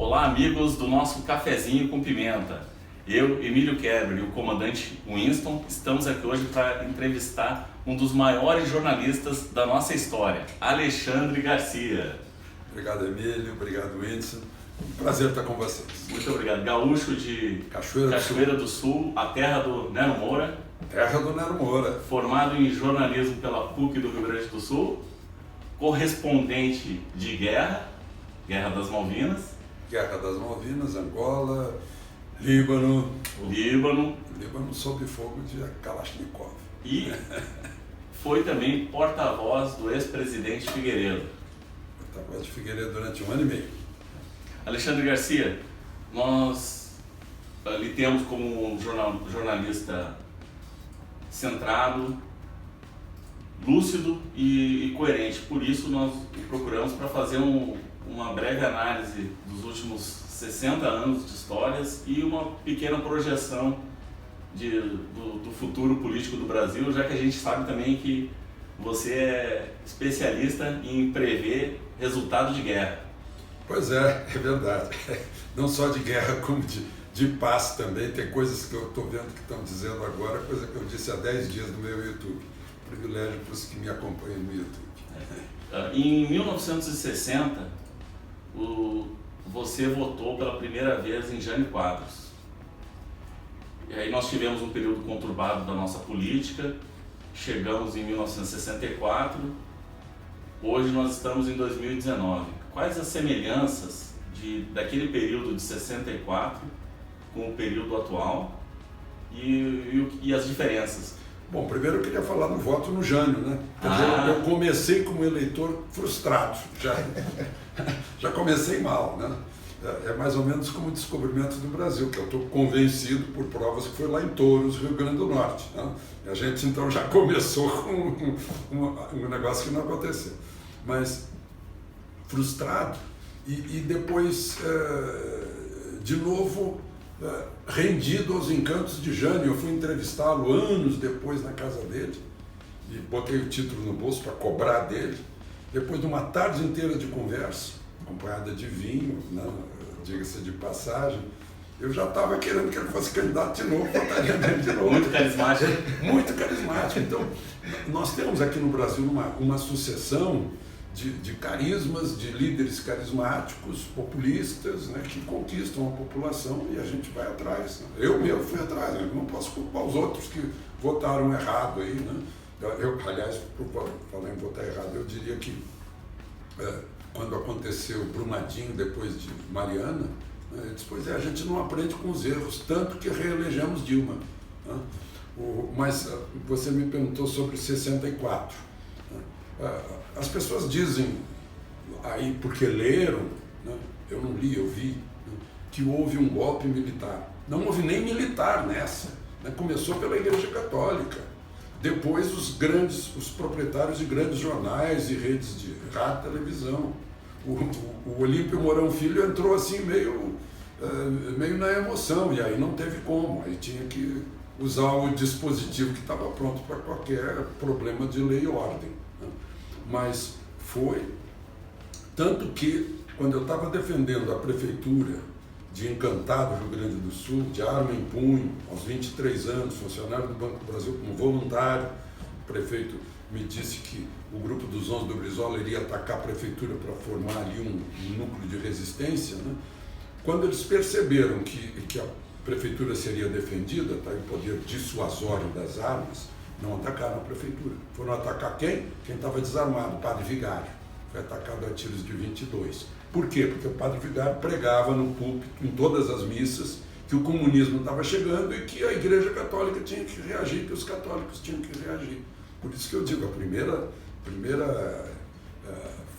Olá, amigos do nosso Cafezinho com Pimenta. Eu, Emílio Kerber e o comandante Winston estamos aqui hoje para entrevistar um dos maiores jornalistas da nossa história, Alexandre Garcia. Obrigado, Emílio. Obrigado, Winston. Prazer estar com vocês. Muito obrigado. Gaúcho de Cachoeira do Sul, a terra do Nero Moura. Terra do Nero Moura. Formado em jornalismo pela PUC do Rio Grande do Sul. Correspondente de Guerra das Malvinas. Guerra das Malvinas, Angola, Líbano. Líbano sob fogo de Kalashnikov. E foi também porta-voz do ex-presidente Figueiredo. Porta-voz de Figueiredo durante 1 ano e meio. Alexandre Garcia, nós lhe temos como um jornalista centrado, lúcido e coerente. Por isso nós procuramos para fazer uma breve análise dos últimos 60 anos de histórias e uma pequena projeção do futuro político do Brasil, já que a gente sabe também que você é especialista em prever resultado de guerra. Pois é verdade. Não só de guerra, como de paz também. Tem coisas que eu estou vendo que estão dizendo agora, coisa que eu disse há 10 dias no meu YouTube. Privilégio para os que me acompanham no YouTube. Em 1960, você votou pela primeira vez em Jânio Quadros. E aí nós tivemos um período conturbado da nossa política, chegamos em 1964, hoje nós estamos em 2019. Quais as semelhanças daquele período de 64 com o período atual e as diferenças? Bom, primeiro eu queria falar no voto no Jânio, né? Quer dizer, eu comecei como eleitor frustrado, já comecei mal, né? É mais ou menos como o descobrimento do Brasil, que eu estou convencido por provas que foi lá em Touros, Rio Grande do Norte, né? E a gente então já começou com um negócio que não aconteceu. Mas frustrado e depois, de novo, rendido aos encantos de Jânio. Eu fui entrevistá-lo anos depois na casa dele e botei o título no bolso para cobrar dele. Depois de uma tarde inteira de conversa, acompanhada de vinho, né, diga-se de passagem, eu já estava querendo que ele fosse candidato de novo, votaria nele de novo. Muito carismático. Muito carismático. Então, nós temos aqui no Brasil uma sucessão de carismas, de líderes carismáticos, populistas, né, que conquistam a população e a gente vai atrás. Né? Eu mesmo fui atrás, né? Não posso culpar os outros que votaram errado aí, né? Aliás, por falar em votar errado, eu diria que quando aconteceu Brumadinho depois de Mariana, eu disse, pois a gente não aprende com os erros, tanto que reelegemos Dilma. Né? Mas você me perguntou sobre 64. As pessoas dizem aí, porque leram, né? Eu não li, eu vi, né? Que houve um golpe militar. Não houve nem militar nessa, né? Começou pela Igreja Católica. Depois os proprietários de grandes jornais e redes de rádio e televisão. O Olímpio Mourão Filho entrou assim meio na emoção, e aí não teve como, aí tinha que usar o dispositivo que estava pronto para qualquer problema de lei e ordem. Né? Mas foi tanto que, quando eu estava defendendo a prefeitura de Encantado, Rio Grande do Sul, de arma em punho, aos 23 anos, funcionário do Banco do Brasil como voluntário, o prefeito me disse que o grupo dos 11 do Brizola iria atacar a prefeitura para formar ali um núcleo de resistência, né? Quando eles perceberam que a prefeitura seria defendida, tá, em poder dissuasório das armas, não atacaram a prefeitura. Foram atacar quem? Quem estava desarmado, o padre Vigário. Foi atacado a tiros de 22. Por quê? Porque o padre Vigário pregava no púlpito, em todas as missas, que o comunismo estava chegando e que a Igreja Católica tinha que reagir, que os católicos tinham que reagir. Por isso que eu digo, a primeira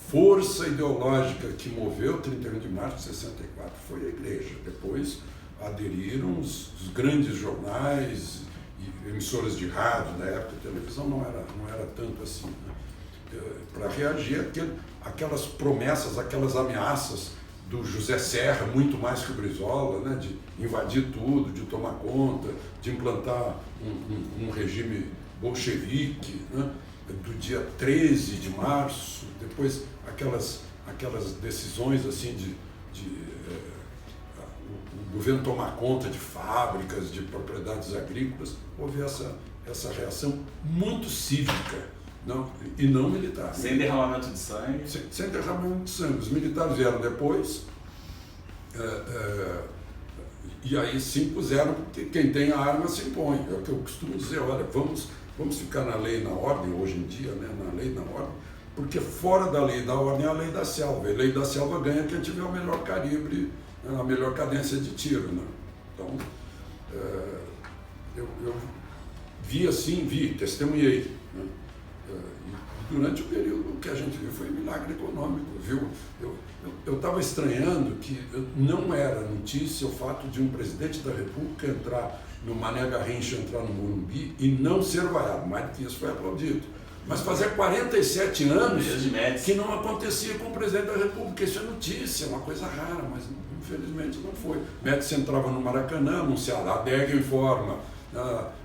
força ideológica que moveu 31 de março de 64 foi a Igreja. Depois aderiram os grandes jornais e emissoras de rádio da época. A televisão não era tanto assim, né? Para reagir aquelas promessas, aquelas ameaças do José Serra, muito mais que o Brizola, né? De invadir tudo, de tomar conta, de implantar um regime bolchevique, né? Do dia 13 de março, depois aquelas decisões assim o governo tomar conta de fábricas, de propriedades agrícolas, houve essa reação muito cívica e não militar. Sem derramamento de sangue? Sem derramamento de sangue. Os militares vieram depois, e aí se impuseram, porque quem tem a arma se impõe. É o que eu costumo dizer, olha, vamos ficar na lei e na ordem, hoje em dia, né, na lei e na ordem, porque fora da lei e da ordem é a lei da selva. A lei da selva ganha quem tiver o melhor calibre, a melhor cadência de tiro. Né? Então, eu testemunhei. Né? Durante o período que a gente viu foi um milagre econômico, viu? Eu estava estranhando que não era notícia o fato de um presidente da República entrar no Mané Garrincha, entrar no Morumbi e não ser vaiado, mais do que isso foi aplaudido. Mas fazia 47 anos que não acontecia com o presidente da República. Isso é notícia, é uma coisa rara, mas infelizmente não foi. Médici entrava no Maracanã, anunciava, a DEG informa,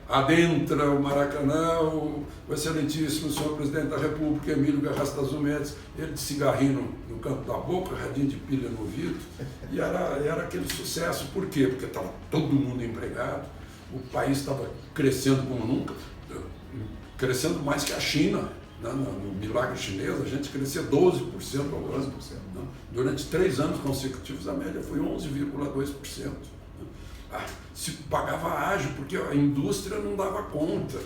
adentra o Maracanã o excelentíssimo senhor presidente da República, Emílio Garrastazu Médici, ele de cigarrinho no canto da boca, radinho de pilha no ouvido, e era aquele sucesso. Por quê? Porque estava todo mundo empregado, o país estava crescendo como nunca, crescendo mais que a China. No milagre chinês, a gente crescia 12% ao ano. Durante 3 anos consecutivos, a média foi 11,2%. Se pagava ágio, porque a indústria não dava conta.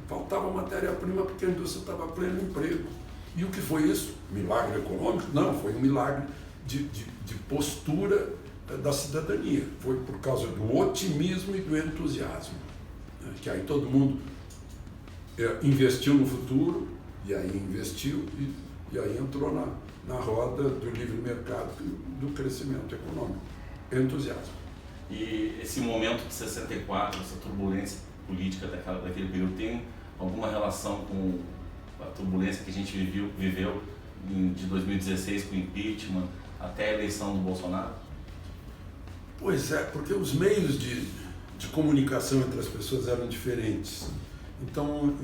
Faltava matéria-prima porque a indústria estava a pleno emprego. E o que foi isso? Milagre econômico? Não, foi um milagre de postura da cidadania. Foi por causa do otimismo e do entusiasmo. Que aí todo mundo investiu no futuro, e aí investiu, e aí entrou na roda do livre mercado e do crescimento econômico. Entusiasmo. E esse momento de 64, essa turbulência política daquele período, tem alguma relação com a turbulência que a gente viveu de 2016 com o impeachment até a eleição do Bolsonaro? Pois é, porque os meios de comunicação entre as pessoas eram diferentes. Então,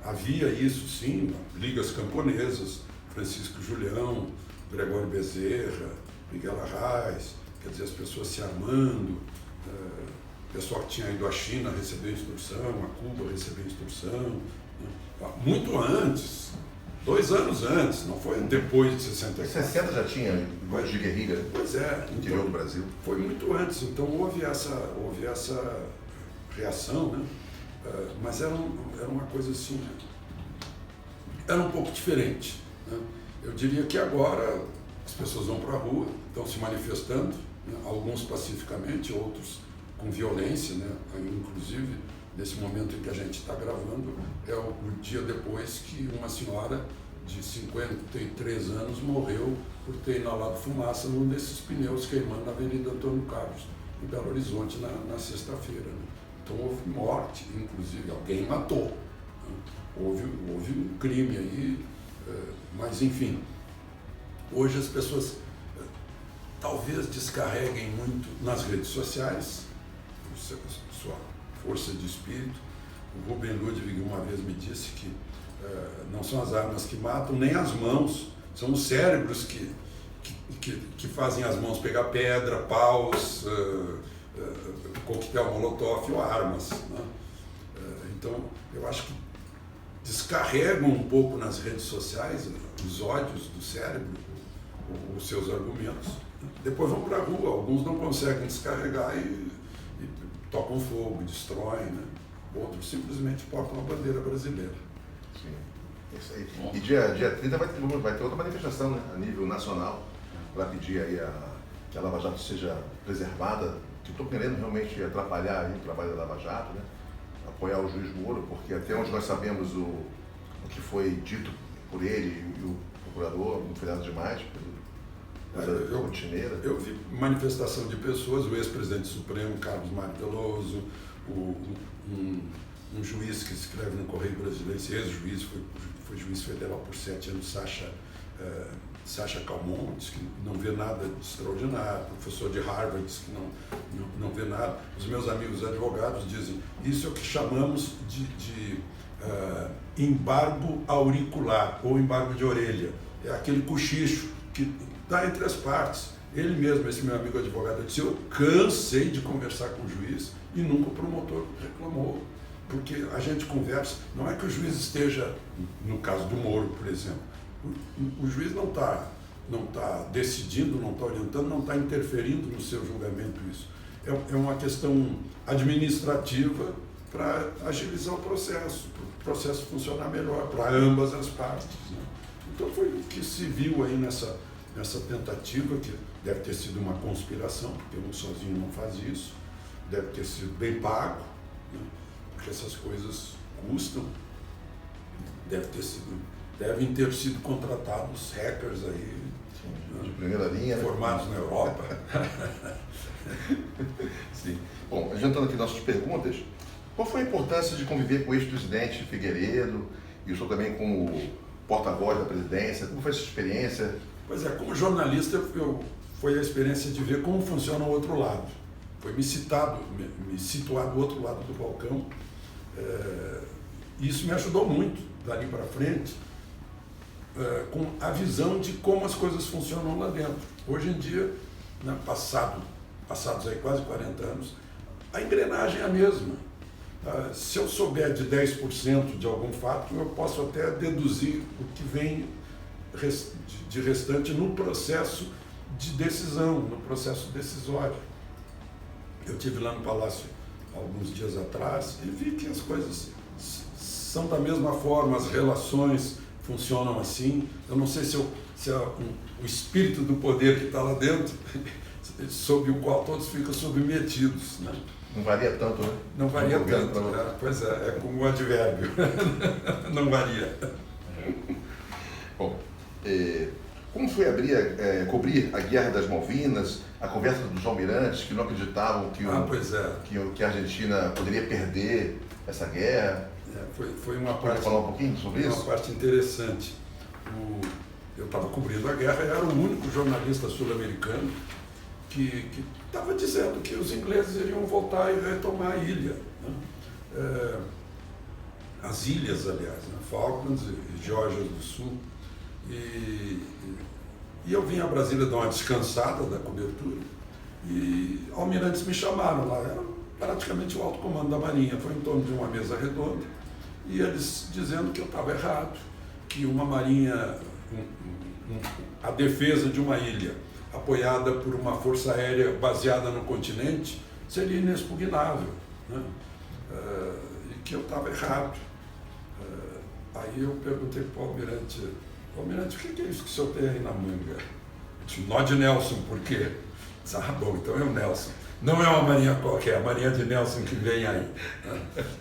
havia isso sim, ligas camponesas, Francisco Julião, Gregório Bezerra, Miguel Arraes, quer dizer, as pessoas se armando, o pessoal que tinha ido à China recebeu instrução, a Cuba recebeu instrução, né? Muito antes, 2 anos antes, não foi depois de 64. Em 60 já tinha grupos de guerrilha no interior do Brasil. Foi muito antes, então houve essa reação, né? Mas era uma coisa assim, era um pouco diferente. Né? Eu diria que agora as pessoas vão para a rua, estão se manifestando, né? Alguns pacificamente, outros com violência, né? Inclusive, nesse momento em que a gente está gravando, é o dia depois que uma senhora de 53 anos morreu por ter inalado fumaça num desses pneus queimando na Avenida Antônio Carlos, em Belo Horizonte, na sexta-feira. Né? Então houve morte, inclusive, alguém matou. Né? Houve um crime aí, mas enfim, hoje as pessoas talvez descarreguem muito nas redes sociais, sua força de espírito. O Rubem Ludwig uma vez me disse que não são as armas que matam, nem as mãos, são os cérebros que fazem as mãos pegar pedra, paus, coquetel molotov ou armas. Né? Então, eu acho que descarregam um pouco nas redes sociais os ódios do cérebro, os seus argumentos. Depois vão para a rua, alguns não conseguem descarregar e tocam fogo, destroem, né? Outros simplesmente portam a bandeira brasileira. Sim, isso aí. E dia 30 vai ter outra manifestação, né, a nível nacional, para pedir aí que a Lava Jato seja preservada, que estou querendo realmente atrapalhar aí o trabalho da Lava Jato, né? Apoiar o juiz Moro, porque até onde nós sabemos o que foi dito por ele e o procurador, não foi nada demais, eu vi manifestação de pessoas, o ex-presidente supremo, Carlos Mário Veloso, um juiz que escreve no Correio Brasileiro, esse ex-juiz, foi juiz federal por 7 anos, Sacha Calmon, diz que não vê nada de extraordinário, professor de Harvard diz que não vê nada. Os meus amigos advogados dizem, isso é o que chamamos de embargo auricular ou embargo de orelha, é aquele cochicho que está entre as partes. Ele mesmo, esse meu amigo advogado, disse: eu cansei de conversar com o juiz e nunca o promotor reclamou. Porque a gente conversa, não é que o juiz esteja, no caso do Moro, por exemplo, o juiz não está decidindo, não está orientando, não está interferindo no seu julgamento isso. É uma questão administrativa para agilizar o processo funcionar melhor para ambas as partes, né? Então foi o que se viu aí nessa tentativa, que deve ter sido uma conspiração, porque um sozinho não faz isso, deve ter sido bem pago, né? Porque essas coisas custam, devem ter sido contratados hackers aí, de primeira linha, formados na Europa. Sim. Bom, adiantando aqui nossas perguntas, qual foi a importância de conviver com o ex-presidente Figueiredo e o senhor também como porta-voz da presidência? Como foi essa experiência? Pois é, como jornalista, foi a experiência de ver como funciona o outro lado. Foi me situar do outro lado do balcão. Isso me ajudou muito, dali para frente, com a visão de como as coisas funcionam lá dentro. Hoje em dia, né, passados aí quase 40 anos, a engrenagem é a mesma. Se eu souber de 10% de algum fato, eu posso até deduzir o que vem de restante no processo de decisão, no processo decisório. Eu estive lá no Palácio alguns dias atrás e vi que as coisas são da mesma forma, as relações funcionam assim. Eu não sei se o espírito do poder que está lá dentro, sob o qual todos ficam submetidos, né? Não varia tanto, né? Não varia tanto, pois é como o advérbio, não varia. Bom, como foi cobrir a Guerra das Malvinas, a conversa dos almirantes que não acreditavam que a Argentina poderia perder essa guerra? Foi uma parte. Pode falar um pouquinho sobre isso? Uma parte interessante. Eu estava cobrindo a guerra e era o único jornalista sul-americano que estava dizendo que os ingleses iriam voltar e retomar a ilha, né? As ilhas, aliás, né? Falklands e Geórgia do Sul. E eu vim a Brasília dar uma descansada da cobertura e almirantes me chamaram lá. Era praticamente o alto comando da Marinha. Foi em torno de uma mesa redonda e eles dizendo que eu estava errado, que uma marinha, a defesa de uma ilha apoiada por uma força aérea baseada no continente seria inexpugnável, né? E que eu estava errado. Aí eu perguntei para o almirante, o que é isso que o senhor tem aí na manga? Eu disse: nó de Nelson, por quê? Disse: bom, então é o Nelson. Não é uma marinha qualquer, é a marinha de Nelson que vem aí.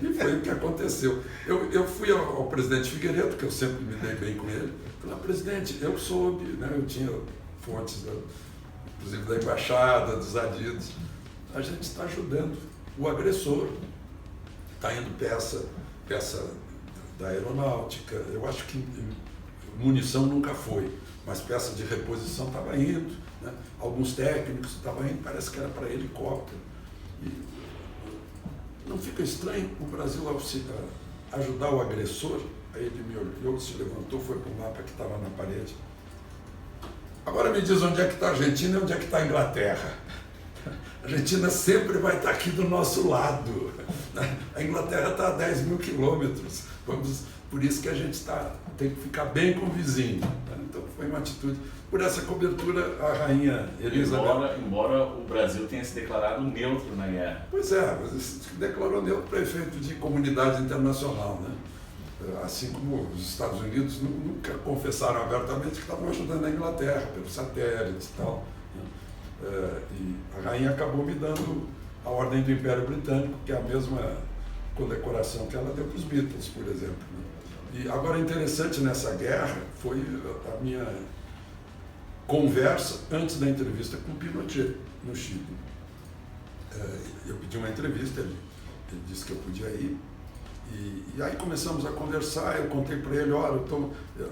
E foi o que aconteceu. Eu fui ao presidente Figueiredo, que eu sempre me dei bem com ele. Falei: presidente, eu soube, né, eu tinha fontes, inclusive da embaixada, dos adidos. A gente está ajudando o agressor. Está indo peça da aeronáutica. Eu acho que munição nunca foi, mas peça de reposição estava indo, né? Alguns técnicos estavam indo, parece que era para helicóptero. E não fica estranho o Brasil ajudar o agressor? Aí ele me olhou, se levantou, foi para o mapa que estava na parede. Agora me diz onde é que está a Argentina e onde é que está a Inglaterra. A Argentina sempre vai estar aqui do nosso lado. A Inglaterra está a 10 mil quilômetros. Por isso que a gente tem que ficar bem com o vizinho. Então foi uma atitude. Por essa cobertura, a rainha Elizabeth... Embora o Brasil tenha se declarado neutro na guerra. Pois é, mas se declarou neutro para efeito de comunidade internacional, né? Assim como os Estados Unidos nunca confessaram abertamente que estavam ajudando a Inglaterra pelos satélites e tal, né? E a rainha acabou me dando a Ordem do Império Britânico, que é a mesma condecoração que ela deu para os Beatles, por exemplo, né? E agora, interessante nessa guerra foi a minha conversa antes da entrevista com Pinochet, no Chile. Eu pedi uma entrevista, ele disse que eu podia ir. E aí começamos a conversar, eu contei para ele: olha,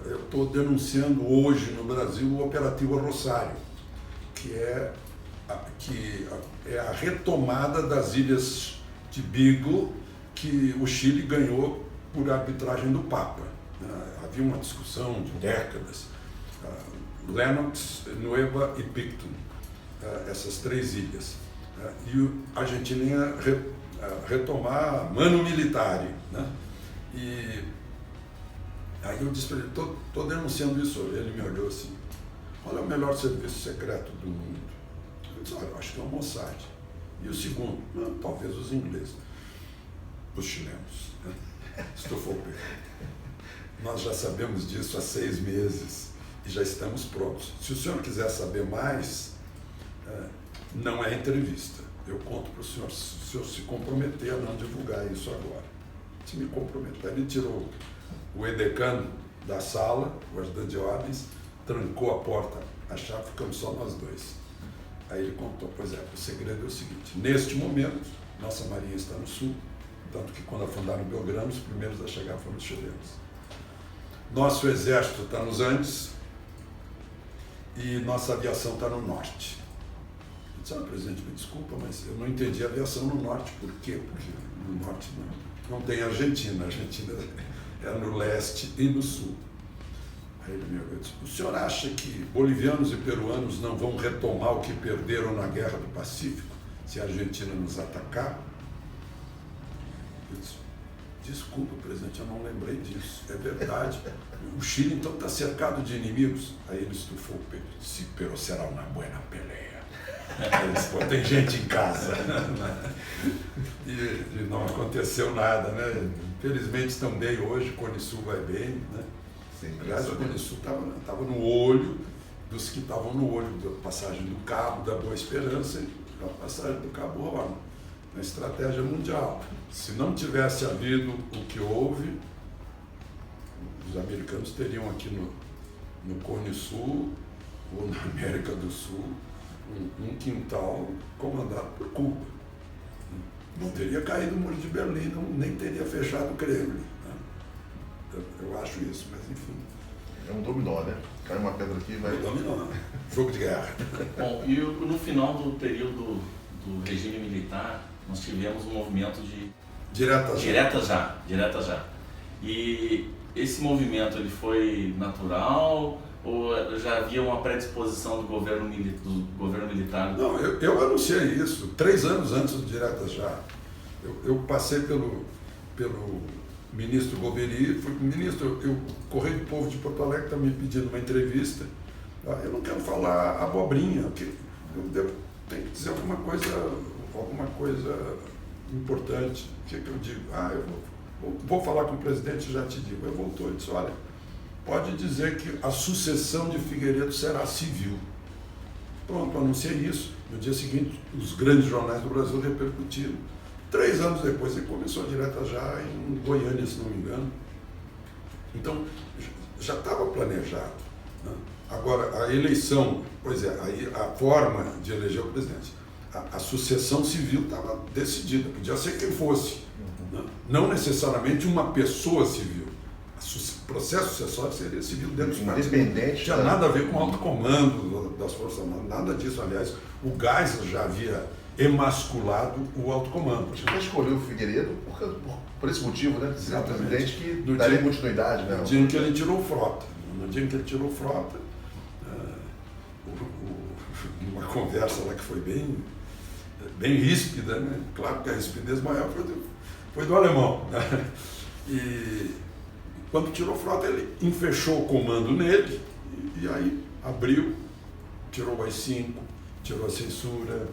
eu estou denunciando hoje no Brasil o Operativo Rosário, que é a retomada das ilhas de Beagle, que o Chile ganhou por arbitragem do Papa. Havia uma discussão de décadas, Lennox, Nueva e Picton. essas 3 ilhas. E a Argentina ia retomar Manu Militari, né? E aí eu disse para ele, estou denunciando isso. Ele me olhou assim, qual é o melhor serviço secreto do mundo? Eu disse, olha, eu acho que é o Mossad. E o segundo? Não, talvez os ingleses, os chilenos, né? Estufou-pe. Nós já sabemos disso há 6 meses e já estamos prontos. Se o senhor quiser saber mais, não é entrevista. Eu conto para o senhor, se o senhor se comprometer a não divulgar isso agora. Se me comprometer. Ele tirou o edecano da sala, o ajudante de ordens, trancou a porta, a chave, ficamos só nós 2. Aí ele contou, pois é, o segredo é o seguinte, neste momento, nossa marinha está no sul, tanto que quando afundaram Belgrano, os primeiros a chegar foram os chilenos. Nosso exército está nos Andes e nossa aviação está no norte. Eu disse, presidente, me desculpa, mas eu não entendi a aviação no norte. Por quê? Porque no norte não tem Argentina. A Argentina é no leste e no sul. Aí ele me olhou e disse, o senhor acha que bolivianos e peruanos não vão retomar o que perderam na Guerra do Pacífico se a Argentina nos atacar? Eu disse, desculpa, presidente, eu não lembrei disso. É verdade. O Chile, então, está cercado de inimigos. Aí ele estufou o peito. Se pero será uma buena peleia. Ele disse, pô, tem gente em casa. E não aconteceu nada, né? Infelizmente estão bem hoje, Cone Sul vai bem, né? Sim, aliás, o Cone Sul estava no olho dos que estavam no olho da passagem do Cabo, da Boa Esperança e da passagem do Cabo Horn, na estratégia mundial. Se não tivesse havido o que houve, os americanos teriam aqui no Cone Sul ou na América do Sul um quintal comandado por Cuba. Não teria caído o Muro de Berlim, nem teria fechado o Kremlin. Né? Eu acho isso, mas enfim. É um dominó, né? Cai uma pedra aqui e vai... É um dominó. Jogo de guerra. Bom, e no final do período do regime militar, nós tivemos um movimento de... Direta já. E esse movimento, ele foi natural ou já havia uma predisposição do governo militar? Não, eu anunciei isso 3 anos antes do Direta Já. Eu passei pelo ministro Goberi, ministro, o Correio do Povo de Porto Alegre está me pedindo uma entrevista. Eu não quero falar abobrinha, eu tenho que dizer alguma coisa importante. O que eu digo? Eu vou falar com o presidente e já te digo. Ele voltou e disse, olha, pode dizer que a sucessão de Figueiredo será civil. Pronto, anunciei isso. No dia seguinte, os grandes jornais do Brasil repercutiram. 3 anos depois, ele começou a Direta Já em Goiânia, se não me engano. Então, já estava planejado. Né? Agora, a eleição, pois é, aí a forma de eleger o presidente. A sucessão civil estava decidida, podia ser quem fosse. Né? Não necessariamente uma pessoa civil. O processo sucessório seria civil dentro dos partidos. Independente. Não tinha nada a ver com o alto comando das Forças Armadas, nada disso. Aliás, o Geisel já havia emasculado o alto comando. Você escolheu o Figueiredo por esse motivo, né? Ser um presidente que no daria continuidade, né? No dia em que ele tirou frota. Uma conversa lá que foi bem ríspida, né? Claro que a rispidez maior foi do alemão. Né? E quando tirou frota, ele enfechou o comando nele e aí abriu, tirou o AI-5, tirou a censura.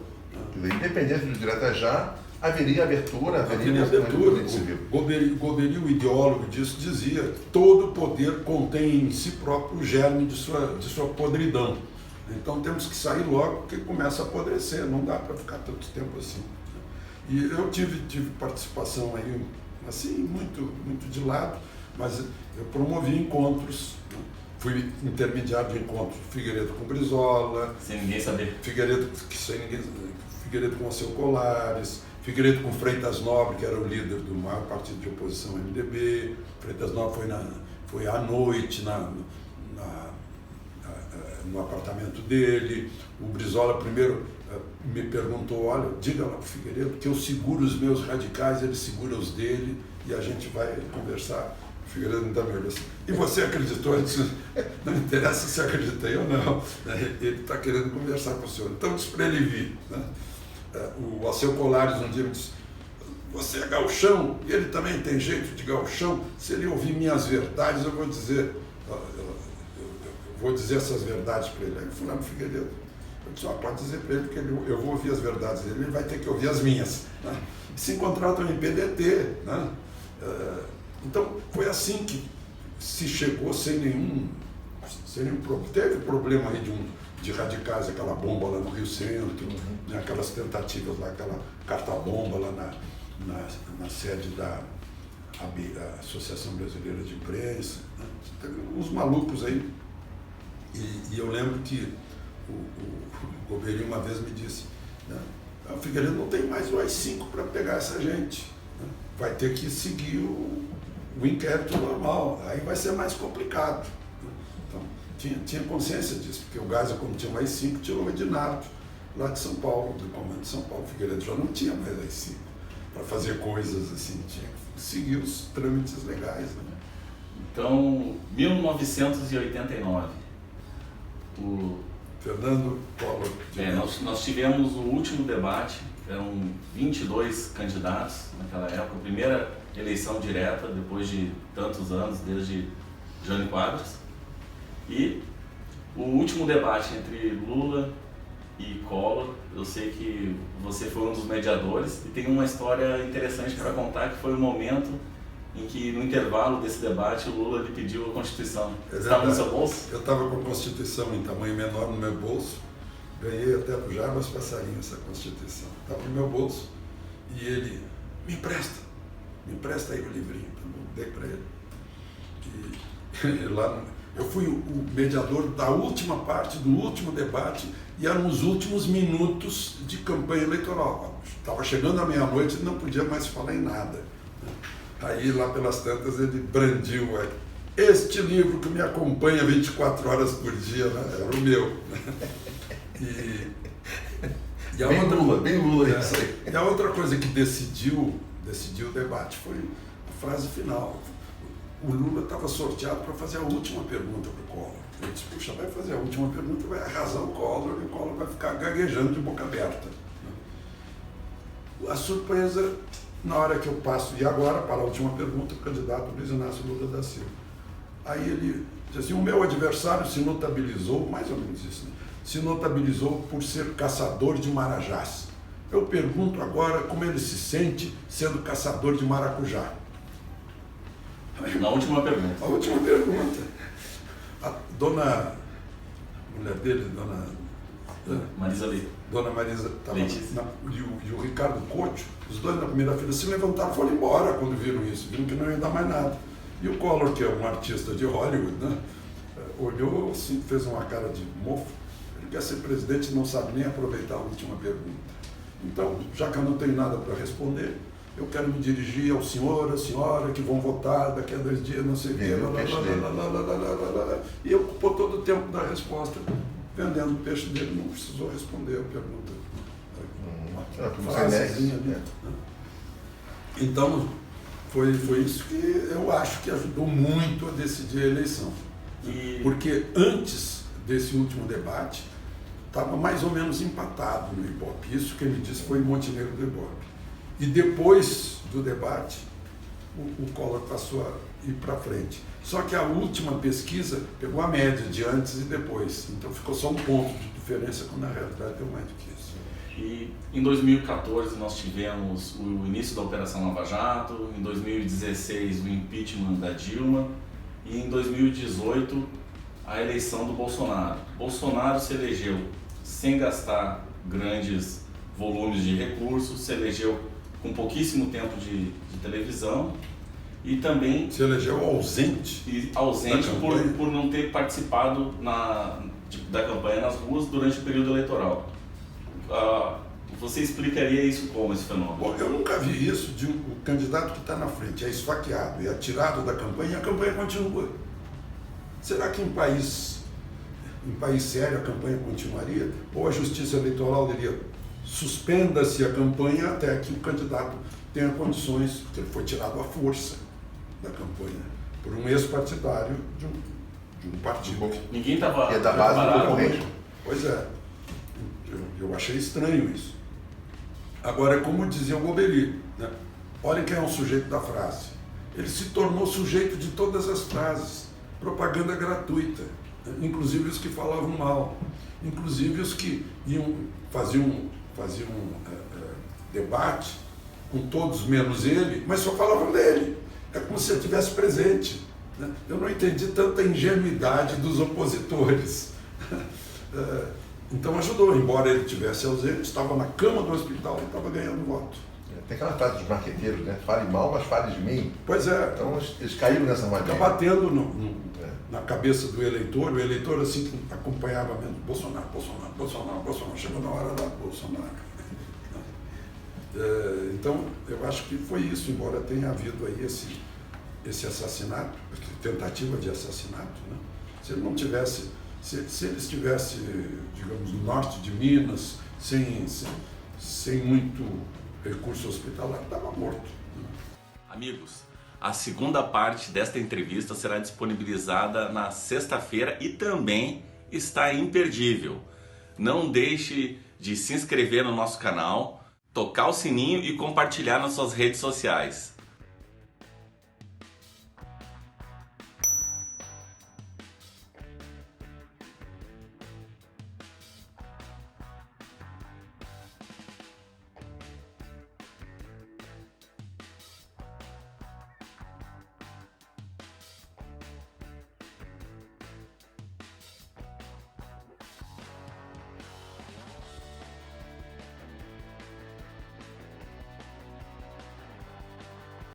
Independente do Direta Já, haveria abertura. Goberi, o ideólogo disso, dizia todo poder contém em si próprio o germe de sua podridão. Então temos que sair logo porque começa a apodrecer, não dá para ficar tanto tempo assim. E eu tive participação aí, assim, muito de lado, mas eu promovi encontros, né? Fui intermediário de encontros, Figueiredo com Brizola. Sem ninguém saber. Figueiredo com Alceu Colares, Figueiredo com Freitas Nobre, que era o líder do maior partido de oposição, MDB. Freitas Nobre foi à noite no apartamento dele. O Brizola primeiro me perguntou, olha, diga lá para o Figueiredo que eu seguro os meus radicais, ele segura os dele e a gente vai conversar Figueiredo ainda me olhou assim, e você acreditou? Eu disse, não interessa se acreditei ou não, ele está querendo conversar com o senhor. Então eu disse para ele vir. Né? O Alceu Colares um dia me disse, você é gauchão, e ele também tem jeito de gauchão, se ele ouvir minhas verdades, eu vou dizer essas verdades para ele. Aí eu fui lá no Figueiredo, eu disse, pode dizer para ele, porque eu vou ouvir as verdades dele, ele vai ter que ouvir as minhas. Né? E se encontraram também em PDT, né? Então, foi assim que se chegou sem nenhum problema. Teve problema aí de radicais, aquela bomba lá no Rio Centro, né, aquelas tentativas lá, aquela carta-bomba lá na sede da Associação Brasileira de Imprensa. Né? Teve uns malucos aí. E eu lembro que o Gobeirinho uma vez me disse, né, o Figueiredo não tem mais o AI-5 para pegar essa gente. Né? Vai ter que seguir o inquérito normal, aí vai ser mais complicado. Então, tinha consciência disso, porque o Geisel, quando tinha mais 5, tirou o Edinardo, lá de São Paulo, do comando de São Paulo. O Figueiredo já não tinha mais mais 5 para fazer coisas assim, tinha que seguir os trâmites legais. Né? Então, 1989, o Fernando Collor. Nós tivemos o último debate, eram 22 candidatos naquela época, a primeira eleição direta, depois de tantos anos, desde Jânio Quadros. E o último debate entre Lula e Collor, eu sei que você foi um dos mediadores, e tem uma história interessante para contar, que foi o momento em que, no intervalo desse debate, o Lula lhe pediu a Constituição. Estava no seu bolso? Eu estava com a Constituição em tamanho menor no meu bolso, ganhei até do Jarbas Passarinho essa Constituição. Estava no meu bolso, e ele, me empresta aí o livrinho, então eu dei para ele. E lá, eu fui o mediador da última parte, do último debate, e eram os últimos minutos de campanha eleitoral. Estava chegando a meia-noite e não podia mais falar em nada. Aí, lá pelas tantas, ele brandiu este livro que me acompanha 24 horas por dia, né? Era o meu. E a bem outra, Lula, bem Lula isso aí. E a outra coisa que decidiu o debate foi a frase final. O Lula estava sorteado para fazer a última pergunta para o Collor. Eu disse, puxa, vai fazer a última pergunta, vai arrasar o Collor, e o Collor vai ficar gaguejando de boca aberta. A surpresa, na hora que eu passo, e agora, para a última pergunta, o candidato Luiz Inácio Lula da Silva. Aí ele diz assim, o meu adversário se notabilizou, mais ou menos isso, né? Se notabilizou por ser caçador de marajás. Eu pergunto agora como ele se sente sendo caçador de maracujá. Na última pergunta. A última pergunta. A mulher dele, Marisa Leite. Dona Marisa estava e o Ricardo Couto, os dois na primeira fila se levantaram e foram embora quando viram isso, viram que não ia dar mais nada. E o Collor, que é um artista de Hollywood, né, olhou assim, fez uma cara de mofo. Ele quer ser presidente e não sabe nem aproveitar a última pergunta. Então, já que eu não tenho nada para responder, eu quero me dirigir ao senhor, à senhora, que vão votar daqui a 2 dias, não sei o quê. E eu ocupou todo o tempo da resposta, vendendo o peixe dele, não precisou responder a pergunta. Uma frasezinha ali. Né? Então, foi isso que eu acho que ajudou muito a decidir a eleição. Porque antes desse último debate, estava mais ou menos empatado no Ibope. Isso que ele disse foi Montenegro do Ibope. E depois do debate, o Collor passou a ir para frente. Só que a última pesquisa pegou a média de antes e depois. Então ficou só um ponto de diferença, quando na realidade deu mais do que isso. E em 2014 nós tivemos o início da Operação Lava Jato, em 2016 o impeachment da Dilma e em 2018 a eleição do Bolsonaro. Bolsonaro se elegeu sem gastar grandes volumes de recursos, se elegeu com pouquíssimo tempo de televisão e também... Se elegeu ausente? E ausente por não ter participado da campanha nas ruas durante o período eleitoral. Você explicaria isso como, esse fenômeno? Bom, eu nunca vi isso de um candidato que está na frente, é esfaqueado e é tirado da campanha e a campanha continua. Será que em país sério a campanha continuaria? Ou a Justiça Eleitoral diria, suspenda-se a campanha até que o candidato tenha condições, porque ele foi tirado à força da campanha. por um ex-partidário de um partido. Ninguém estava E é da base do concorrente. Pois é, eu achei estranho isso. Agora, é como dizia o Gobeli, né? Olhem quem é o sujeito da frase. Ele se tornou sujeito de todas as frases, propaganda gratuita, né? Inclusive os que falavam mal, inclusive os que faziam debate com todos menos ele, mas só falavam dele. É como se ele estivesse presente, né? Eu não entendi tanta ingenuidade dos opositores. Então ajudou, embora ele estivesse ausente, estava na cama do hospital e estava ganhando voto. Tem aquela frase dos marqueteiros, né? Fale mal, mas fale de mim. Pois é. Então eles caíram nessa maneira. Está batendo na cabeça do eleitor, o eleitor assim acompanhava mesmo, Bolsonaro, chegou na hora da Bolsonaro. Então, eu acho que foi isso, embora tenha havido aí esse assassinato, tentativa de assassinato, né? Se ele não tivesse, se ele estivesse, digamos, no norte de Minas, sem muito recurso hospitalar, estava morto. Amigos, a segunda parte desta entrevista será disponibilizada na sexta-feira e também está imperdível. Não deixe de se inscrever no nosso canal, tocar o sininho e compartilhar nas suas redes sociais.